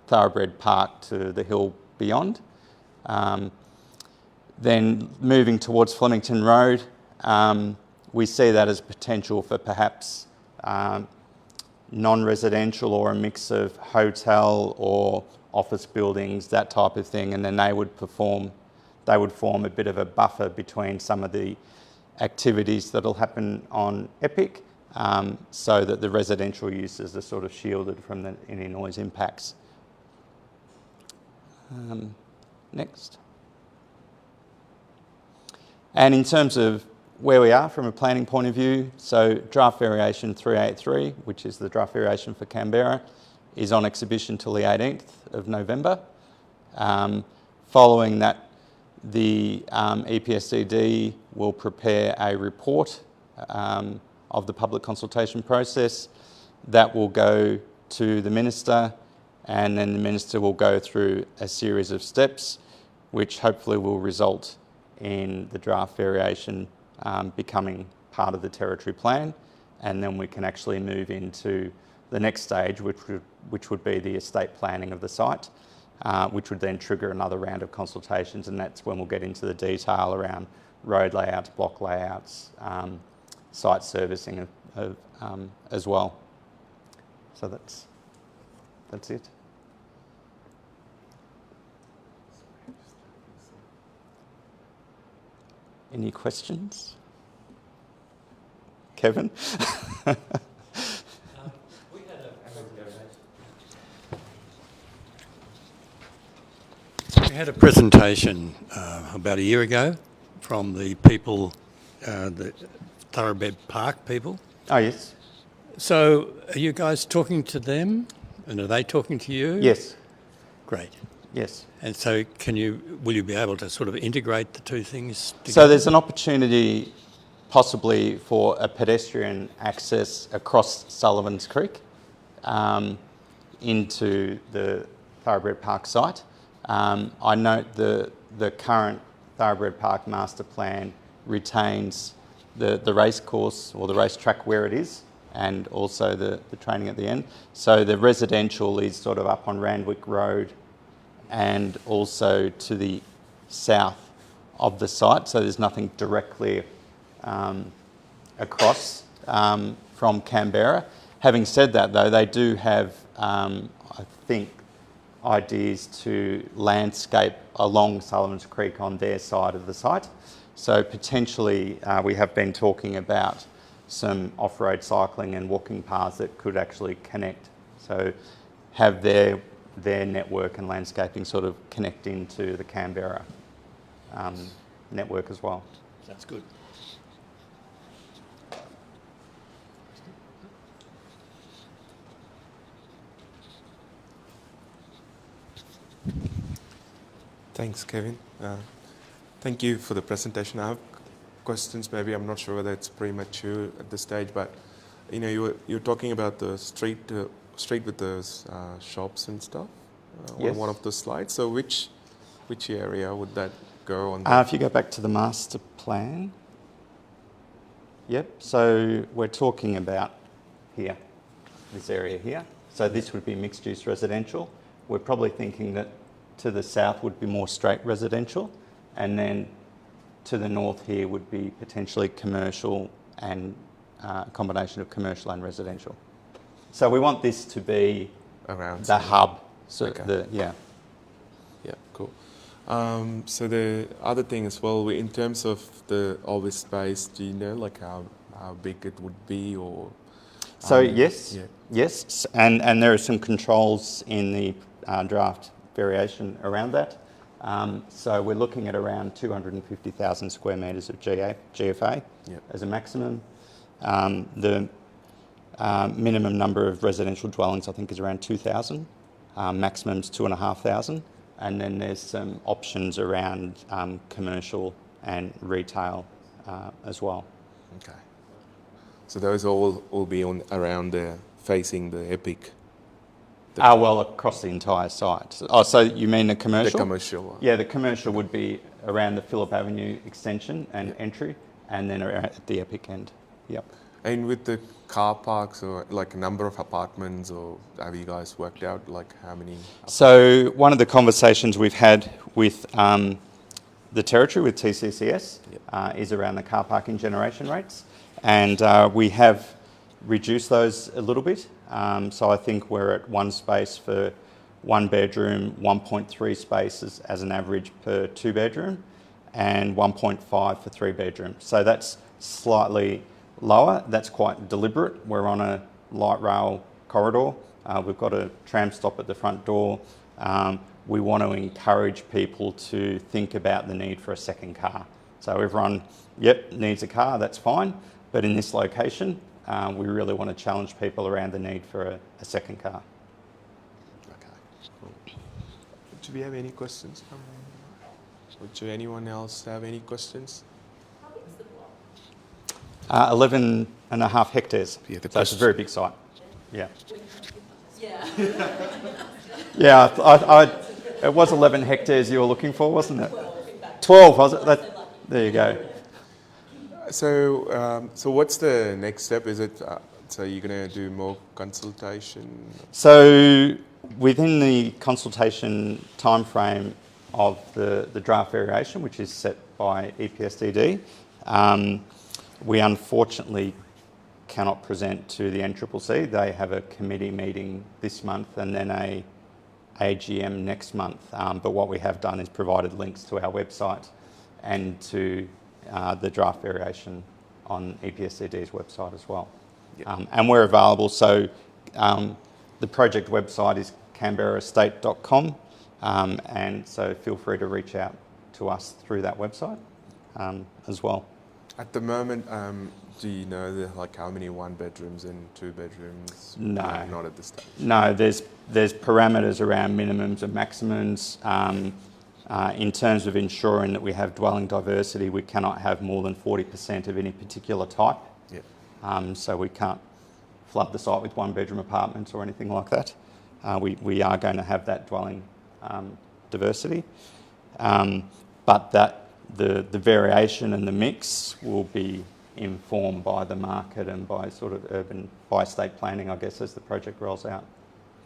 Thoroughbred Park to the hill beyond. Then moving towards Flemington Road, we see that as potential for perhaps non-residential or a mix of hotel or office buildings, that type of thing, and then they would form a bit of a buffer between some of the activities that'll happen on Epic, so that the residential uses are sort of shielded from any noise impacts. Next. And in terms of where we are from a planning point of view, so draft variation 383, which is the draft variation for Canberra, is on exhibition till the 18th of November. Following that, the EPSCD will prepare a report of the public consultation process that will go to the Minister, and then the Minister will go through a series of steps which hopefully will result in the draft variation becoming part of the territory plan, and then we can actually move into the next stage, which would be the estate planning of the site, which would then trigger another round of consultations, and that's when we'll get into the detail around road layouts, block layouts, site servicing as well. So that's it. Any questions? Kevin? We had a presentation about a year ago from the people, the Thoroughbred Park people. Oh, yes. So are you guys talking to them, and are they talking to you? Yes. Great. Yes. And so will you be able to sort of integrate the two things together? So there's an opportunity possibly for a pedestrian access across Sullivan's Creek into the Thoroughbred Park site. I note the current Thoroughbred Park master plan retains the race course or the racetrack where it is, and also the training at the end. So the residential is sort of up on Randwick Road and also to the south of the site. So there's nothing directly across from Canberra. Having said that though, they do have, I think, ideas to landscape along Sullivan's Creek on their side of the site. So potentially we have been talking about some off-road cycling and walking paths that could actually connect. So have their network and landscaping sort of connect into the Canberra network as well. That's good. Thanks, Kevin. Thank you for the presentation. I have questions. Maybe I'm not sure whether it's premature at this stage, but you know, you're talking about the street with those shops and stuff Yes. on one of the slides. So which area would that go on? If you go back to the master plan. Yep. So we're talking about here, this area here. So this would be mixed-use residential. We're probably thinking that to the south would be more straight residential, and then to the north here would be potentially commercial and a combination of commercial and residential. So we want this to be Around the hub. So Okay. yeah. Yeah, cool. So the other thing as well, in terms of the office space, do you know like how big it would be, or? So yes, Yeah. yes, and there are some controls in the draft variation around that. So we're looking at around 250,000 square metres of GFA Yep. as a maximum. The minimum number of residential dwellings, I think, is around 2,000. Maximum's 2,500. And then there's some options around commercial and retail as well. Okay. So those all will be on around there, facing the Epic. Well, across the entire site. Oh, so you mean the commercial? The commercial one. Yeah, the commercial would be around the Phillip Avenue extension and entry, and then around at the Epic end. Yep. And with the car parks, or like a number of apartments, or have you guys worked out like how many? So one of the conversations we've had with the territory with TCCS is around the car parking generation rates, and we have reduced those a little bit. So I think we're at 1 space for 1 bedroom, 1.3 spaces as an average per 2 bedroom, and 1.5 for 3 bedroom. So that's slightly lower. That's quite deliberate. We're on a light rail corridor. We've got a tram stop at the front door. We want to encourage people to think about the need for a second car. So everyone, needs a car, that's fine. But in this location, we really want to challenge people around the need for a second car. Okay. Cool. Do we have any questions? Or do anyone else have any questions? 11.5 hectares. Yeah, So it's a very big site. Yeah. Yeah. Yeah, it was 11 hectares you were looking for, wasn't it? 12, was it? There you go. So, so what's the next step? Is it so you're going to do more consultation? So within the consultation timeframe of the draft variation, which is set by EPSDD, we unfortunately cannot present to the NCCC. They have a committee meeting this month and then a AGM next month. But what we have done is provided links to our website and to the draft variation on EPSDD's website as well. Yep. And we're available. So the project website is canberraestate.com, and so feel free to reach out to us through that website as well. At the moment, do you know how many 1 bedrooms and 2 bedrooms? No. Not at this stage. No, there's parameters around minimums and maximums. In terms of ensuring that we have dwelling diversity, we cannot have more than 40% of any particular type. Yeah. So we can't flood the site with 1 bedroom apartments or anything like that. We are going to have that dwelling diversity, but the variation and the mix will be informed by the market and by sort of by estate planning, I guess, as the project rolls out.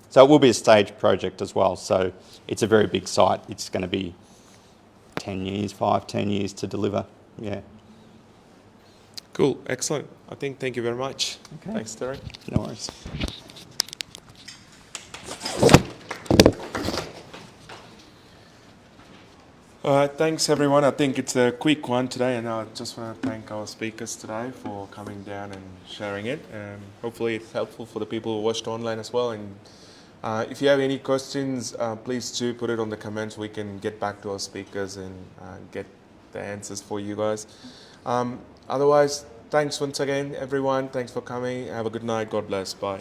So it will be a staged project as well. So it's a very big site. It's going to be 10 years to deliver. Yeah. Cool. Excellent. Thank you very much. Okay. Thanks, Terry. No worries. Thanks, everyone. I think it's a quick one today, and I just want to thank our speakers today for coming down and sharing it. Hopefully it's helpful for the people who watched online as well. And if you have any questions, please do put it on the comments. We can get back to our speakers and get the answers for you guys. Otherwise, thanks once again, everyone. Thanks for coming. Have a good night. God bless. Bye.